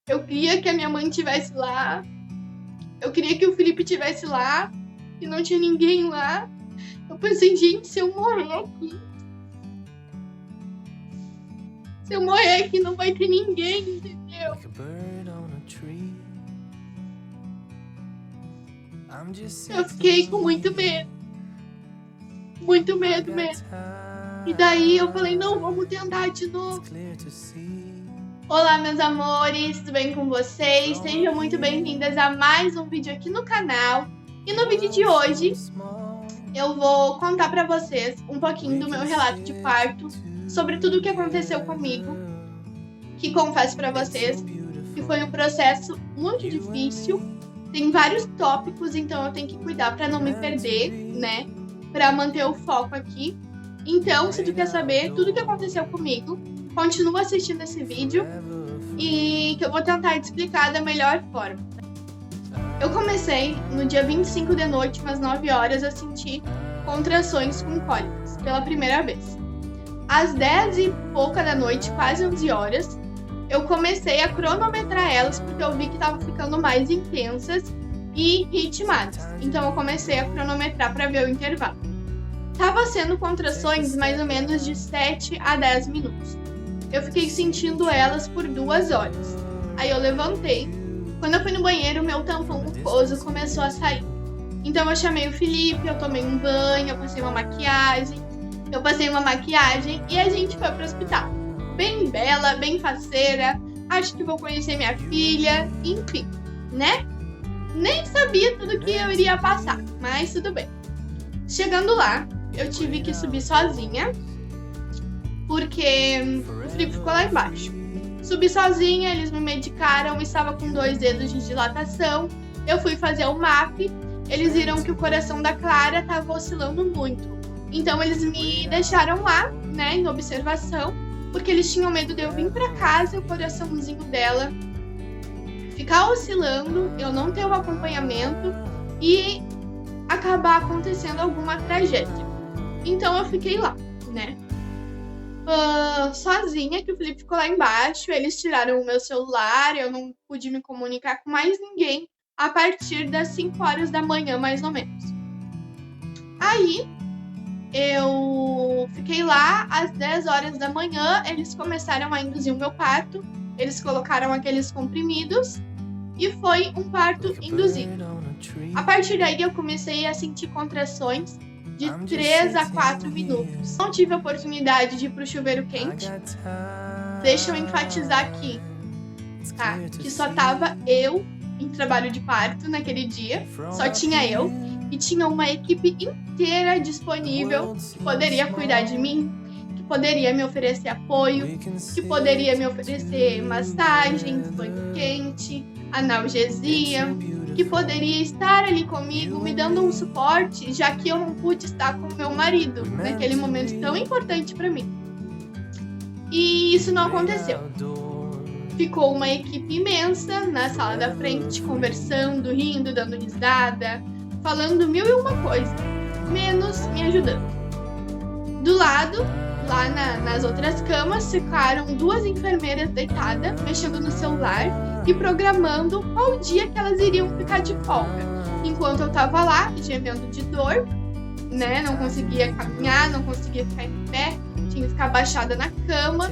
Eu queria que a minha mãe estivesse lá. Eu queria que o Felipe estivesse lá. E não tinha ninguém lá. Eu pensei, gente, se eu morrer aqui... Se eu morrer aqui, não vai ter ninguém, entendeu? Eu fiquei com muito medo. Muito medo mesmo. E daí eu falei, não, vamos tentar de novo. Olá, meus amores, tudo bem com vocês? Sejam muito bem-vindas a mais um vídeo aqui no canal. E no vídeo de hoje, eu vou contar pra vocês um pouquinho do meu relato de parto, sobre tudo o que aconteceu comigo, que confesso pra vocês que foi um processo muito difícil. Tem vários tópicos, então eu tenho que cuidar pra não me perder, né? Pra manter o foco aqui. Então, se tu quer saber tudo o que aconteceu comigo, continua assistindo esse vídeo e que eu vou tentar te explicar da melhor forma. Eu comecei no dia 25 de noite, umas 9 horas, a sentir contrações com cólicas, pela primeira vez. Às 10 e pouca da noite, quase 11 horas, eu comecei a cronometrar elas, porque eu vi que estavam ficando mais intensas e ritmadas. Então eu comecei a cronometrar para ver o intervalo. Tava sendo contrações mais ou menos de 7 a 10 minutos. Eu fiquei sentindo elas por 2 horas. Aí eu levantei. Quando eu fui no banheiro, meu tampão mucoso começou a sair. Então eu chamei o Felipe, eu tomei um banho, eu passei uma maquiagem. E a gente foi pro hospital. Bem bela, bem faceira. Acho que vou conhecer minha filha. Enfim, né? Nem sabia tudo que eu iria passar, mas tudo bem. Chegando lá, eu tive que subir sozinha, porque o Felipe ficou lá embaixo. Subi sozinha, eles me medicaram, estava com 2 dedos de dilatação. Eu fui fazer o MAP, eles viram que o coração da Clara estava oscilando muito. Então eles me deixaram lá, né, em observação, porque eles tinham medo de eu vir pra casa e o coraçãozinho dela ficar oscilando, eu não ter o acompanhamento e acabar acontecendo alguma tragédia. Então eu fiquei lá, né? Sozinha, que o Felipe ficou lá embaixo, eles tiraram o meu celular, eu não pude me comunicar com mais ninguém a partir das 5 horas da manhã, mais ou menos. Aí, eu fiquei lá, às 10 horas da manhã, eles começaram a induzir o meu parto, eles colocaram aqueles comprimidos e foi um parto induzido. A partir daí, eu comecei a sentir contrações de 3 a 4 minutos. Não tive a oportunidade de ir pro chuveiro quente. Deixa eu enfatizar aqui, tá? Que só tava eu em trabalho de parto naquele dia. Só tinha eu. E tinha uma equipe inteira disponível que poderia cuidar de mim, que poderia me oferecer apoio, que poderia me oferecer massagens, banho quente, analgesia, que poderia estar ali comigo, me dando um suporte, já que eu não pude estar com meu marido naquele momento tão importante para mim. E isso não aconteceu. Ficou uma equipe imensa na sala da frente, conversando, rindo, dando risada, falando 1001 coisa, menos me ajudando. Do lado, lá nas outras camas, ficaram 2 enfermeiras deitadas, mexendo no celular e programando qual dia que elas iriam ficar de folga. Enquanto eu tava lá, gemendo de dor, né? Não conseguia caminhar, não conseguia ficar em pé, tinha que ficar abaixada na cama.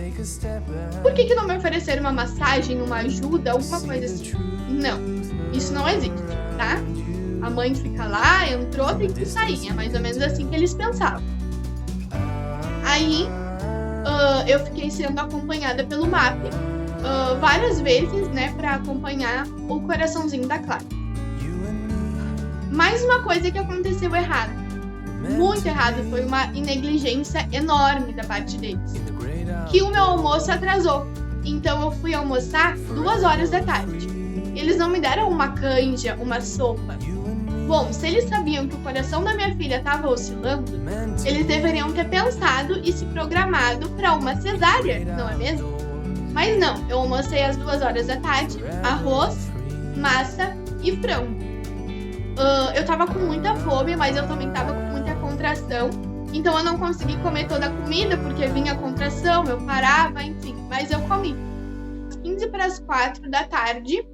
Por que não me ofereceram uma massagem, uma ajuda, alguma coisa assim? Não, isso não existe, tá? A mãe fica lá, entrou, tem que sair. É mais ou menos assim que eles pensavam. Aí, eu fiquei sendo acompanhada pelo MAP várias vezes, né, pra acompanhar o coraçãozinho da Clara. Mais uma coisa que aconteceu errado, muito errado, foi uma negligência enorme da parte deles, que o meu almoço atrasou. Então eu fui almoçar 2 horas da tarde. Eles não me deram uma canja, uma sopa. Bom, se eles sabiam que o coração da minha filha estava oscilando, eles deveriam ter pensado e se programado para uma cesárea, não é mesmo? Mas não, eu almocei às 2 horas da tarde, arroz, massa e frango. Eu tava com muita fome, mas eu também tava com muita contração. Então eu não consegui comer toda a comida, porque vinha a contração, eu parava, enfim, mas eu comi. 15 para as 4 da tarde,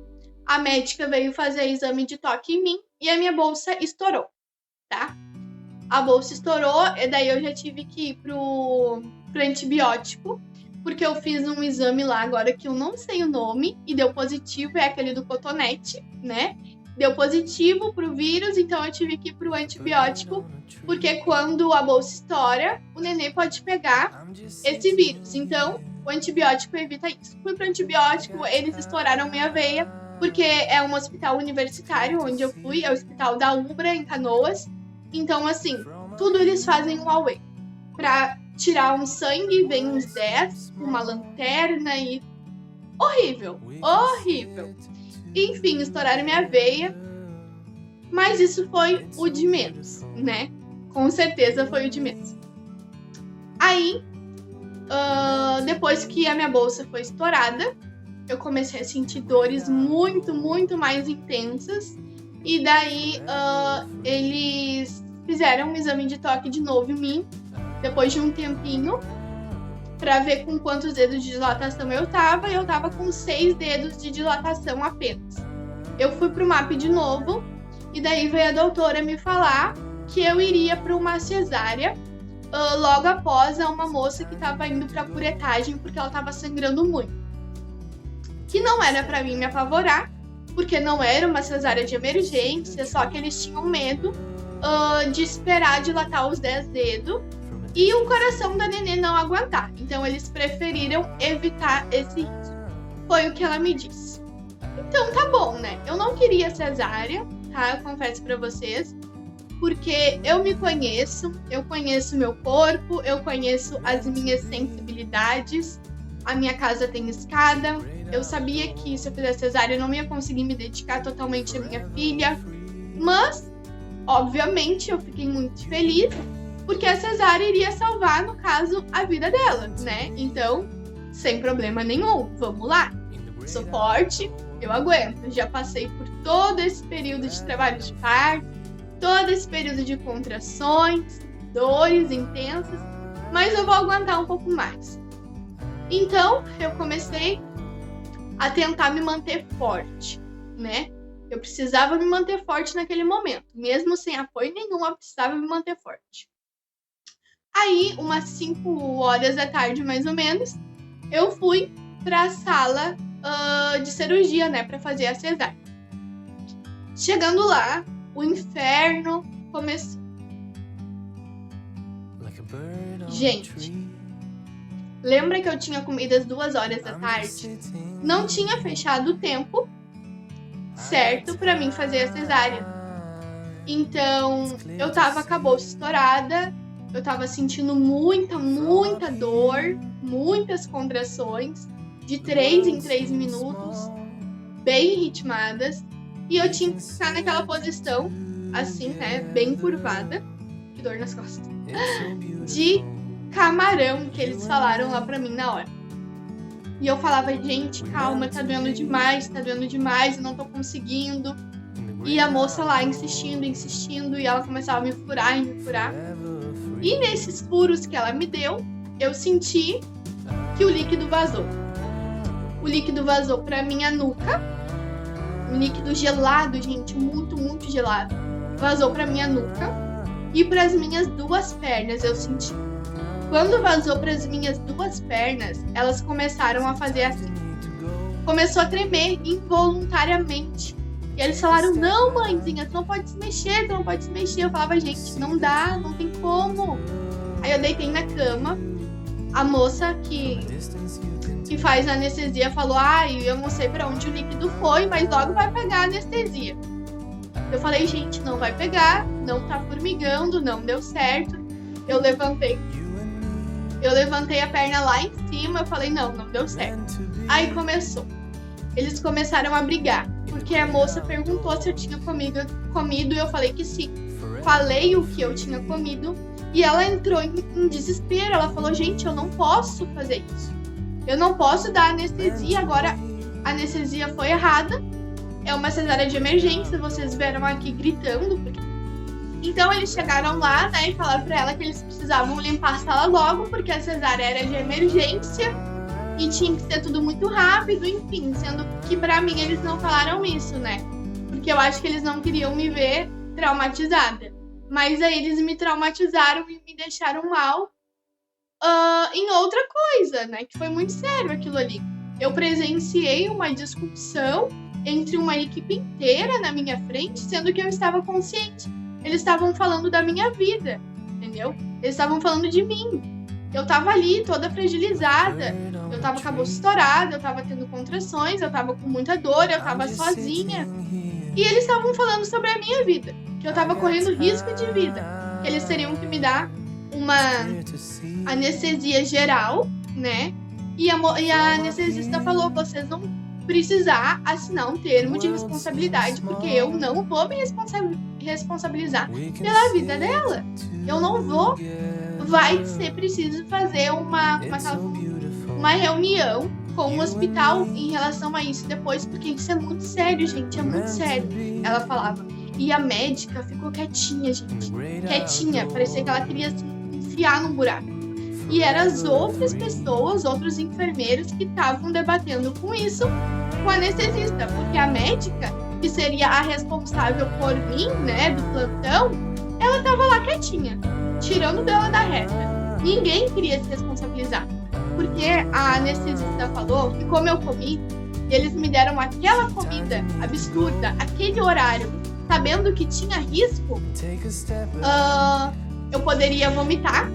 a médica veio fazer exame de toque em mim e a minha bolsa estourou, tá? A bolsa estourou e daí eu já tive que ir pro antibiótico, porque eu fiz um exame lá agora que eu não sei o nome e deu positivo, é aquele do cotonete, né? Deu positivo pro vírus, então eu tive que ir pro antibiótico, porque quando a bolsa estoura, o nenê pode pegar esse vírus. Então, o antibiótico evita isso. Fui pro antibiótico, eles estouraram minha veia, porque é um hospital universitário onde eu fui, é o hospital da Ubra, em Canoas. Então, assim, tudo eles fazem um away. Pra tirar um sangue, vem uns 10, uma lanterna e... Horrível, horrível. Enfim, estouraram minha veia, mas isso foi o de menos, né? Com certeza foi o de menos. Aí, depois que a minha bolsa foi estourada, eu comecei a sentir dores muito, muito mais intensas. E daí, eles fizeram um exame de toque de novo em mim, depois de um tempinho, pra ver com quantos dedos de dilatação eu tava. E eu tava com 6 dedos de dilatação apenas. Eu fui pro MAP de novo, e daí veio a doutora me falar que eu iria pra uma cesárea logo após uma moça que tava indo pra curetagem, porque ela tava sangrando muito. Que não era pra mim me apavorar, porque não era uma cesárea de emergência, só que eles tinham medo de esperar dilatar os 10 dedos e o coração da nenê não aguentar. Então eles preferiram evitar esse risco. Foi o que ela me disse. Então tá bom, né? Eu não queria cesárea, tá? Eu confesso pra vocês. Porque eu me conheço, eu conheço meu corpo, eu conheço as minhas sensibilidades. A minha casa tem escada. Eu sabia que se eu fizesse cesárea eu não ia conseguir me dedicar totalmente à minha filha. Mas, obviamente, eu fiquei muito feliz, porque a cesárea iria salvar, no caso, a vida dela, né? Então, sem problema nenhum, vamos lá. Sou forte, eu aguento. Já passei por todo esse período de trabalho de parto, todo esse período de contrações, dores intensas, mas eu vou aguentar um pouco mais. Então, eu comecei a tentar me manter forte, né? Eu precisava me manter forte naquele momento. Mesmo sem apoio nenhum, eu precisava me manter forte. Aí, umas 5 horas da tarde, mais ou menos, eu fui para a sala de cirurgia, né? Para fazer a cesárea. Chegando lá, o inferno começou. Gente, lembra que eu tinha comido às 2 horas da tarde? Não tinha fechado o tempo certo para mim fazer a cesárea. Então, eu tava com a bolsa estourada, eu tava sentindo muita dor, muitas contrações, de 3 em 3 minutos, bem ritmadas, e eu tinha que ficar naquela posição, assim, né, bem curvada, que dor nas costas, de camarão, que eles falaram lá pra mim na hora. E eu falava, gente, calma, tá doendo demais, eu não tô conseguindo. E a moça lá insistindo, e ela começava a me furar. E nesses furos que ela me deu, eu senti que o líquido vazou. O líquido vazou pra minha nuca, um líquido gelado, gente, muito gelado. Vazou pra minha nuca e pras minhas 2 pernas, eu senti. Quando vazou para as minhas 2 pernas, elas começaram a fazer assim. Começou a tremer involuntariamente. E eles falaram, não, mãezinha, tu não pode se mexer. Eu falava, gente, não dá, não tem como. Aí eu deitei na cama. A moça que faz a anestesia falou, eu não sei para onde o líquido foi, mas logo vai pegar a anestesia. Eu falei, gente, não vai pegar, não tá formigando, não deu certo. Eu levantei a perna lá em cima, eu falei, não deu certo. Aí começou. Eles começaram a brigar, porque a moça perguntou se eu tinha comido e eu falei que sim. Falei o que eu tinha comido e ela entrou em desespero. Ela falou, gente, eu não posso fazer isso. Eu não posso dar anestesia, agora a anestesia foi errada. É uma cesárea de emergência, vocês vieram aqui gritando, porque... Então eles chegaram lá, né, e falaram pra ela que eles precisavam limpar a sala logo, porque a cesárea era de emergência e tinha que ser tudo muito rápido, enfim, sendo que pra mim eles não falaram isso, né? Porque eu acho que eles não queriam me ver traumatizada. Mas aí eles me traumatizaram e me deixaram mal em outra coisa, né? Que foi muito sério aquilo ali. Eu presenciei uma discussão entre uma equipe inteira na minha frente, sendo que eu estava consciente. Eles estavam falando da minha vida, entendeu? Eles estavam falando de mim. Eu tava ali toda fragilizada, eu tava com a bolsa estourada, eu tava tendo contrações, eu tava com muita dor, eu tava sozinha. E eles estavam falando sobre a minha vida, que eu tava correndo risco de vida. Que eles teriam que me dar uma anestesia geral, né? E a anestesista falou, vocês vão precisar assinar um termo de responsabilidade, porque eu não vou me responsabilizar pela vida dela. Eu não vou. Vai ser preciso fazer uma reunião com o hospital em relação a isso depois, porque isso é muito sério, gente, é muito sério. Ela falava. E a médica ficou quietinha, gente. Quietinha, parecia que ela queria se enfiar num buraco. E eram as outras pessoas, outros enfermeiros que estavam debatendo com isso com a anestesista, porque a médica, que seria a responsável por mim, né, do plantão, ela tava lá quietinha, tirando dela da reta. Ninguém queria se responsabilizar, porque a anestesista falou que como eu comi, eles me deram aquela comida absurda, aquele horário, sabendo que tinha risco, eu poderia vomitar,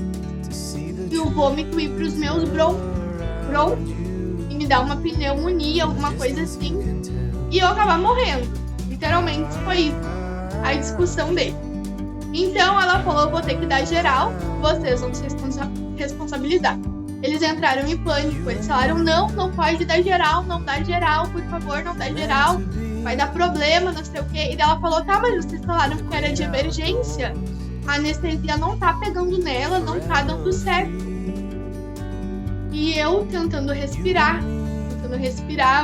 e o vômito ir pros meus brônquios e me dar uma pneumonia, alguma coisa assim, e eu acabar morrendo. Literalmente foi isso, a discussão dele. Então ela falou, eu vou ter que dar geral, vocês vão se responsabilizar. Eles entraram em pânico, eles falaram, não pode dar geral, não dá geral, por favor, não dá geral, vai dar problema, não sei o quê. E ela falou, tá, mas vocês falaram que era de emergência, a anestesia não tá pegando nela, não tá dando certo. E eu tentando respirar,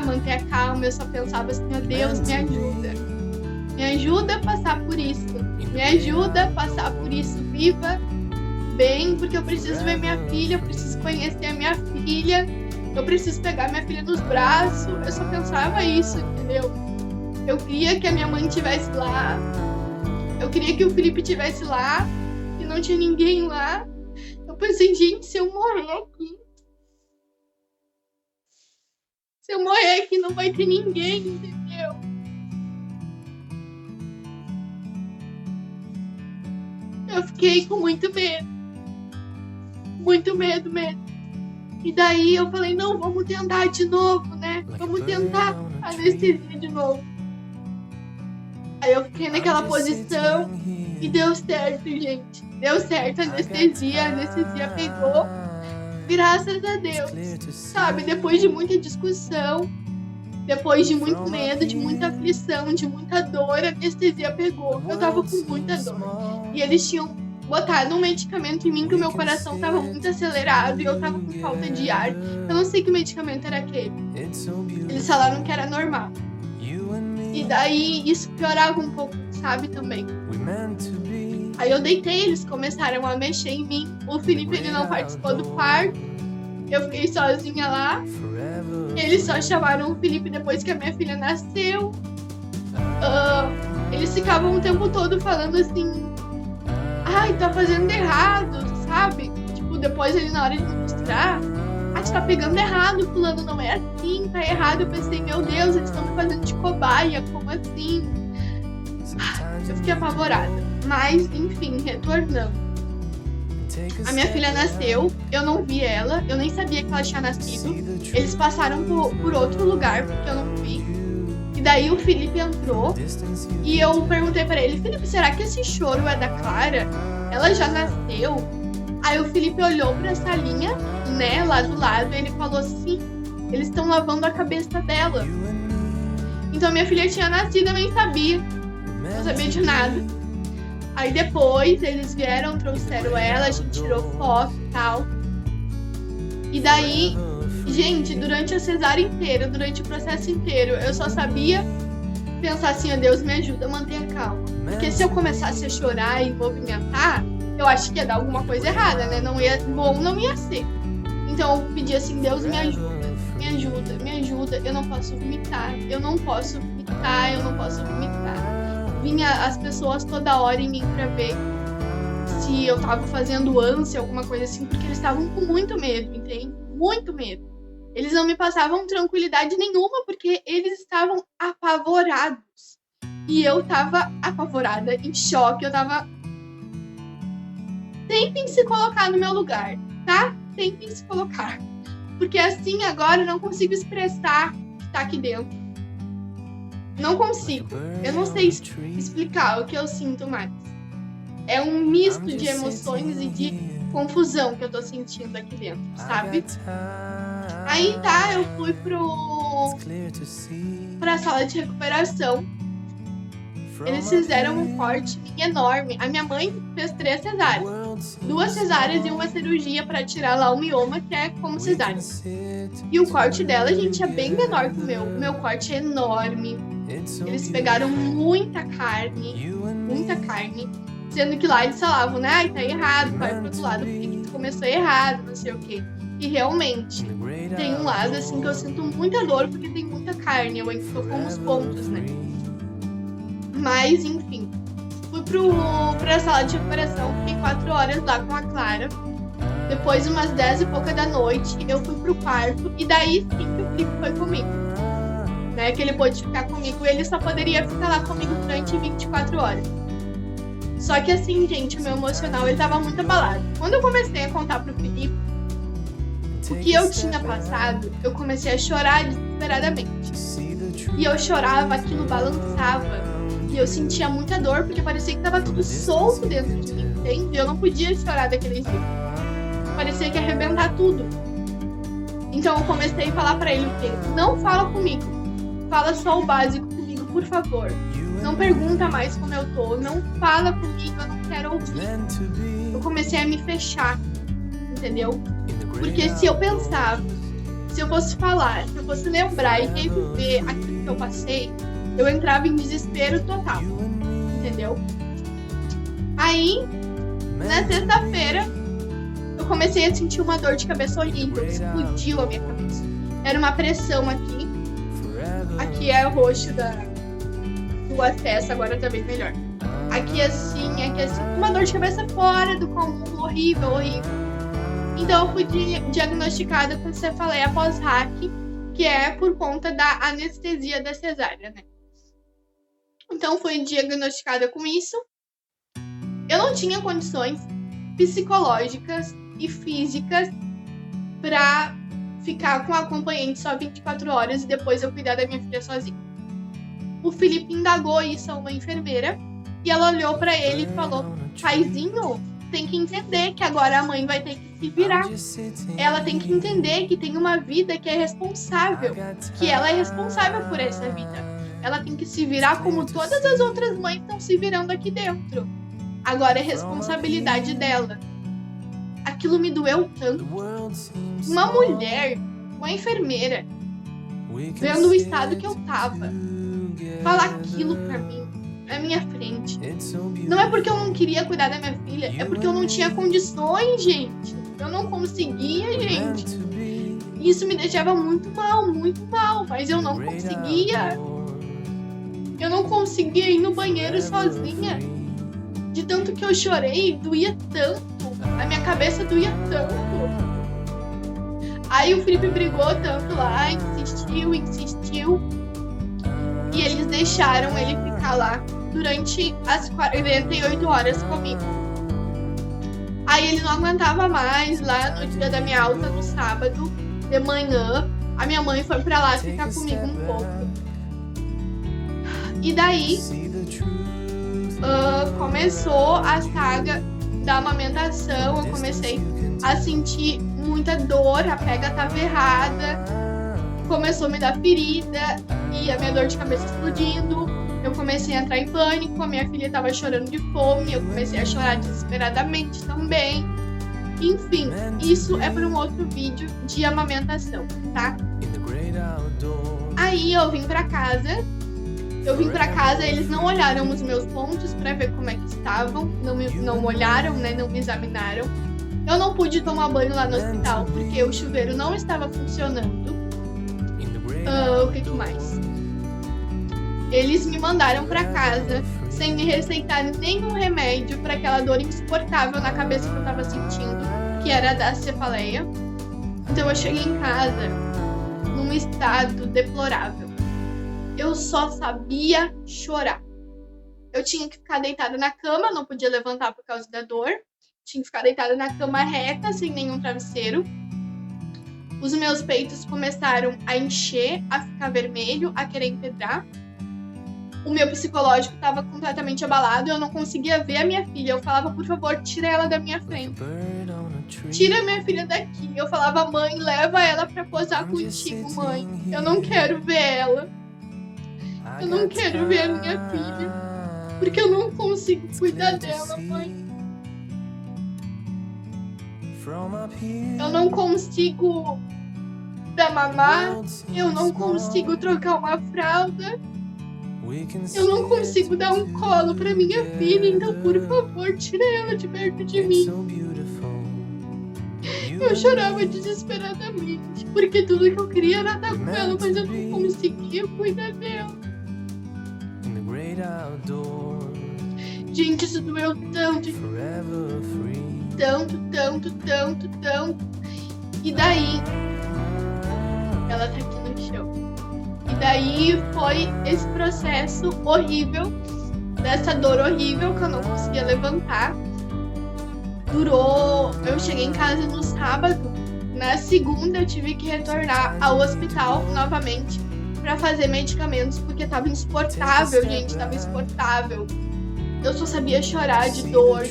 manter a calma, eu só pensava assim, meu Deus, me ajuda a passar por isso, viva, bem, porque eu preciso ver minha filha, eu preciso conhecer a minha filha, eu preciso pegar minha filha nos braços, eu só pensava isso, entendeu? Eu queria que a minha mãe estivesse lá, eu queria que o Felipe estivesse lá, e não tinha ninguém lá. Eu pensei, gente, se eu morrer aqui, não vai ter ninguém, entendeu? Eu fiquei com muito medo. E daí eu falei, não, vamos tentar de novo, né? Vamos tentar anestesia de novo. Aí eu fiquei naquela posição e deu certo, gente. Deu certo a anestesia pegou. Graças a Deus, sabe? Depois de muita discussão, depois de muito medo, de muita aflição, de muita dor, a anestesia pegou. Eu tava com muita dor. E eles tinham botado um medicamento em mim que o meu coração tava muito acelerado e eu tava com falta de ar. Eu não sei que medicamento era aquele. Eles falaram que era normal. E daí isso piorava um pouco, sabe, também. Aí eu deitei, eles começaram a mexer em mim. O Felipe, ele não participou do parto. Eu fiquei sozinha lá. Eles só chamaram o Felipe depois que a minha filha nasceu. Eles ficavam o tempo todo falando assim, ai, tá fazendo errado, sabe? Tipo, depois ali na hora de me mostrar, tu tá pegando errado, fulano, não é assim, tá errado. Eu pensei, meu Deus, eles estão me fazendo de cobaia, como assim? Eu fiquei apavorada. Mas, enfim, retornando. A minha filha nasceu, eu não vi ela, eu nem sabia que ela tinha nascido. Eles passaram por outro lugar, porque eu não vi. E daí o Felipe entrou e eu perguntei pra ele, Felipe, será que esse choro é da Clara? Ela já nasceu? Aí o Felipe olhou pra salinha, né, lá do lado, e ele falou assim, eles estão lavando a cabeça dela. Então minha filha tinha nascido, eu nem sabia. Não sabia de nada. Aí depois eles vieram, trouxeram ela, a gente tirou foto e tal. E daí, gente, durante a cesárea inteira, durante o processo inteiro, eu só sabia pensar assim, ó, Deus me ajuda a manter a calma. Porque se eu começasse a chorar e movimentar, eu acho que ia dar alguma coisa errada, né? Não ia ser. Então eu pedi assim, Deus me ajuda. me ajuda, eu não posso vomitar. Vinha as pessoas toda hora em mim pra ver se eu tava fazendo ânsia, alguma coisa assim, porque eles estavam com muito medo, entende? Muito medo. Eles não me passavam tranquilidade nenhuma, porque eles estavam apavorados. E eu tava apavorada, em choque, eu tava... Tentem se colocar no meu lugar, tá? Tentem se colocar. Porque assim agora eu não consigo expressar o que tá aqui dentro. Não consigo. Eu não sei explicar o que eu sinto mais. É um misto de emoções e de confusão que eu tô sentindo aqui dentro, sabe? Aí tá, eu fui pra sala de recuperação. Eles fizeram um corte enorme. A minha mãe fez 3 cesáreas. 2 cesáreas e uma cirurgia pra tirar lá o mioma, que é como cesárea. E o corte dela, gente, é bem menor que o meu. O meu corte é enorme. Eles pegaram muita carne. Sendo que lá eles falavam, né? Ai, tá errado, vai pro outro lado, porque tu começou errado, não sei o quê. E realmente, tem um lado assim que eu sinto muita dor, porque tem muita carne. Eu ainda tô com os pontos, né? Mas, enfim, fui pra sala de recuperação, fiquei 4 horas lá com a Clara. Depois, umas 10 e pouca da noite, eu fui pro quarto, e daí sim que o Felipe foi comigo. Né, que ele pôde ficar comigo, ele só poderia ficar lá comigo durante 24 horas. Só que assim, gente, o meu emocional, ele tava muito abalado. Quando eu comecei a contar pro Felipe o que eu tinha passado, eu comecei a chorar desesperadamente. E eu chorava, aquilo balançava. E eu sentia muita dor, porque parecia que tava tudo solto dentro de mim, entende? Eu não podia chorar daquele jeito. Parecia que ia arrebentar tudo. Então eu comecei a falar pra ele o quê? Não fala comigo. Fala só o básico comigo, por favor. Não pergunta mais como eu tô. Não fala comigo, eu não quero ouvir. Eu comecei a me fechar, entendeu? Porque se eu pensava, se eu fosse falar, se eu fosse lembrar e reviver aquilo que eu passei, eu entrava em desespero total, entendeu? Aí, na sexta-feira, eu comecei a sentir uma dor de cabeça horrível, explodiu a minha cabeça. Era uma pressão aqui. Aqui é o roxo do acesso, agora tá bem melhor. Aqui assim, uma dor de cabeça fora do comum, horrível. Então eu fui diagnosticada com cefaleia pós-RAC, que é por conta da anestesia da cesárea, né? Então fui diagnosticada com isso. Eu não tinha condições psicológicas e físicas pra ficar com a acompanhante só 24 horas e depois eu cuidar da minha filha sozinha. O Felipe indagou isso a uma enfermeira e ela olhou pra ele e falou: paizinho, tem que entender que agora a mãe vai ter que se virar. Ela tem que entender que tem uma vida que é responsável, que ela é responsável por essa vida. Ela tem que se virar como todas as outras mães estão se virando aqui dentro. Agora é responsabilidade dela. Aquilo me doeu tanto. Uma mulher, uma enfermeira, vendo o estado que eu tava, falar aquilo pra mim, na minha frente. Não é porque eu não queria cuidar da minha filha, é porque eu não tinha condições, gente. Eu não conseguia, gente. Isso me deixava muito mal, mas eu não conseguia. Eu não conseguia ir no banheiro sozinha. De tanto que eu chorei, doía tanto. A minha cabeça doía tanto. Aí o Felipe brigou tanto lá, insistiu. E eles deixaram ele ficar lá durante as 48 horas comigo. Aí ele não aguentava mais, lá no dia da minha alta, no sábado, de manhã, a minha mãe foi pra lá ficar comigo um pouco. E daí, começou a saga da amamentação, eu comecei a sentir muita dor, a pega tava errada, começou a me dar ferida e a minha dor de cabeça explodindo. Eu comecei a entrar em pânico, a minha filha tava chorando de fome, eu comecei a chorar desesperadamente também. Enfim, isso é para um outro vídeo de amamentação, tá? Aí eu vim pra casa, eles não olharam os meus pontos pra ver como é que estavam, não olharam, né, não me examinaram. Eu não pude tomar banho lá no hospital, porque o chuveiro não estava funcionando. O que mais? Eles me mandaram pra casa sem me receitar nenhum remédio para aquela dor insuportável na cabeça que eu tava sentindo, que era da cefaleia. Então eu cheguei em casa num estado deplorável. Eu só sabia chorar. Eu tinha que ficar deitada na cama, não podia levantar por causa da dor. Tinha que ficar deitada na cama reta, sem nenhum travesseiro. Os meus peitos começaram a encher, a ficar vermelho, a querer empedrar. O meu psicológico estava completamente abalado, eu não conseguia ver a minha filha. Eu falava, por favor, tira ela da minha frente. Tira minha filha daqui. Eu falava, mãe, leva ela pra posar contigo, mãe. Eu não quero ver ela. Eu não quero ver a minha filha. Porque eu não consigo cuidar dela, mãe. Eu não consigo dar mamar. Eu não consigo trocar uma fralda. Eu não consigo dar um colo pra minha filha, então por favor, tira ela de perto de mim. Eu chorava desesperadamente, porque tudo que eu queria era dar com ela, mas eu não conseguia cuidar dela. Gente, isso doeu tanto. Tanto. E daí, ela tá aqui no chão. E daí foi esse processo horrível, dessa dor horrível que eu não conseguia levantar. Durou, eu cheguei em casa no sábado, na segunda eu tive que retornar ao hospital novamente pra fazer medicamentos, porque tava insuportável, gente, tava insuportável. Eu só sabia chorar de dor,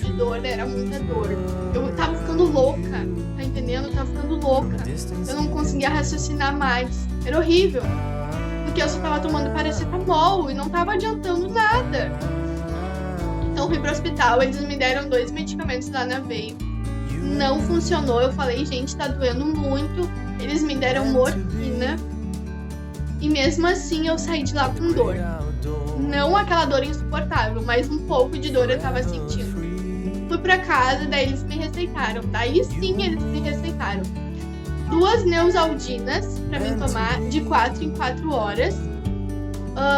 era muita dor. Eu tava ficando louca, tá entendendo? Eu tava ficando louca. Eu não conseguia raciocinar mais, era horrível. Porque eu só tava tomando paracetamol e não tava adiantando nada. Então fui pro hospital, eles me deram 2 medicamentos lá na veia. Não funcionou, eu falei, gente, tá doendo muito. Eles me deram morfina. E mesmo assim eu saí de lá com dor. Não aquela dor insuportável, mas um pouco de dor eu tava sentindo. Fui pra casa, daí eles me receitaram. Daí sim eles me receitaram 2 Neosaldinas pra mim tomar de 4 em 4 horas,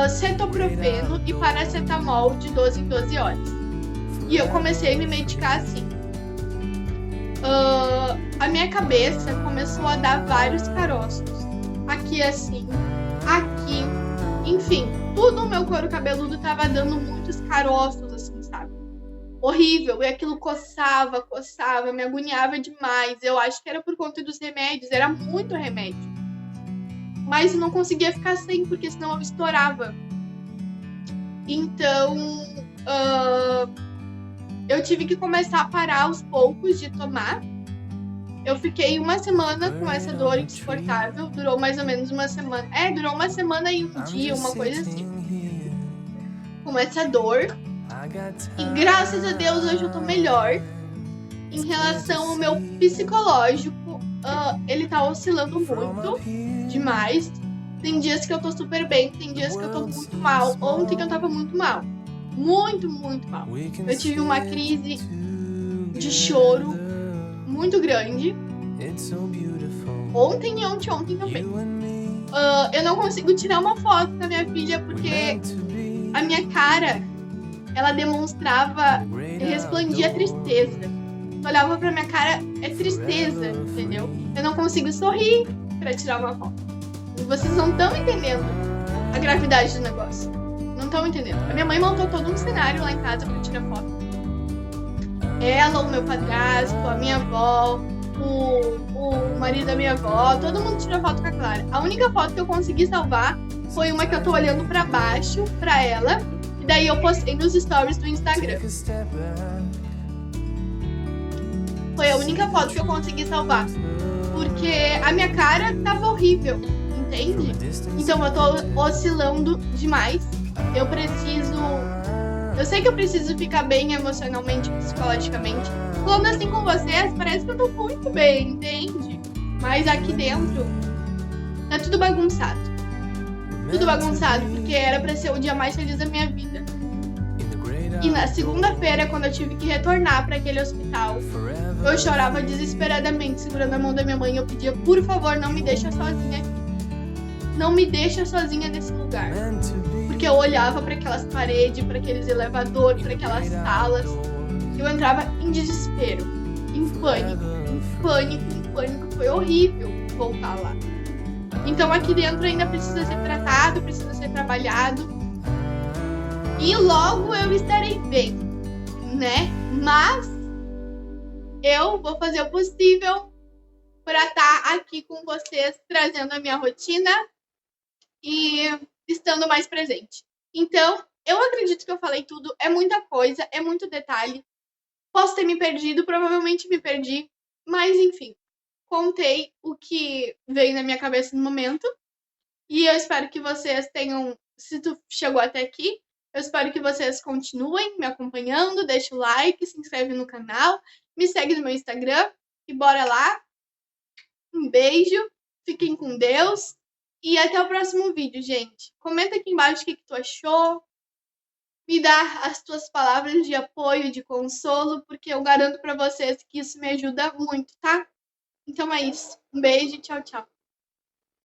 cetoprofeno e paracetamol de 12 em 12 horas. E eu comecei a me medicar assim. A minha cabeça começou a dar vários caroços. Aqui assim, aqui, enfim, tudo o meu couro cabeludo tava dando muitos caroços assim, sabe? Horrível, e aquilo coçava, me agoniava demais. Eu acho que era por conta dos remédios, era muito remédio. Mas eu não conseguia ficar sem, porque senão eu estourava. Então, eu tive que começar a parar aos poucos de tomar. Eu fiquei 1 semana com essa dor insuportável, durou mais ou menos 1 semana. Durou 1 semana e 1 dia, uma coisa assim. Com essa dor. E graças a Deus hoje eu tô melhor. Em relação ao meu psicológico, ele tá oscilando muito, demais. Tem dias que eu tô super bem, tem dias que eu tô muito mal. Ontem eu tava muito mal, muito mal. Eu tive uma crise de choro muito grande. Ontem e ontem também. Eu não consigo tirar uma foto da minha filha porque a minha cara, ela demonstrava, resplandia tristeza. Eu olhava pra minha cara, é tristeza, entendeu? Eu não consigo sorrir pra tirar uma foto. E vocês não estão entendendo a gravidade do negócio. Não estão entendendo. A minha mãe montou todo um cenário lá em casa pra tirar foto. Ela, o meu padrasto, a minha avó, o marido da minha avó, todo mundo tirou foto com a Clara. A única foto que eu consegui salvar foi uma que eu tô olhando pra baixo, pra ela. E daí eu postei nos stories do Instagram. Foi a única foto que eu consegui salvar. Porque a minha cara tava horrível, entende? Então eu tô oscilando demais. Eu sei que eu preciso ficar bem emocionalmente, psicologicamente. Falando assim com vocês, parece que eu tô muito bem, entende? Mas aqui dentro tá tudo bagunçado. Tudo bagunçado, porque era pra ser o dia mais feliz da minha vida. E na segunda-feira, quando eu tive que retornar pra aquele hospital, eu chorava desesperadamente, segurando a mão da minha mãe. Eu pedia, por favor, não me deixa sozinha. não me deixa sozinha nesse lugar. Porque eu olhava para aquelas paredes, para aqueles elevadores, para aquelas salas. Eu entrava em desespero, em pânico, em pânico, em pânico. Foi horrível voltar lá. Então aqui dentro ainda precisa ser tratado, precisa ser trabalhado. E logo eu estarei bem, né? Mas eu vou fazer o possível para estar aqui com vocês, trazendo a minha rotina e estando mais presente. Então, eu acredito que eu falei tudo, é muita coisa, é muito detalhe. Posso ter me perdido, provavelmente me perdi, mas enfim, contei o que veio na minha cabeça no momento. E eu espero que vocês tenham, se tu chegou até aqui, eu espero que vocês continuem me acompanhando, deixa o like, se inscreve no canal, me segue no meu Instagram e bora lá. Um beijo, fiquem com Deus e até o próximo vídeo, gente. Comenta aqui embaixo o que tu achou, me dá as tuas palavras de apoio, de consolo, porque eu garanto pra vocês que isso me ajuda muito, tá? Então é isso. Um beijo e tchau, tchau.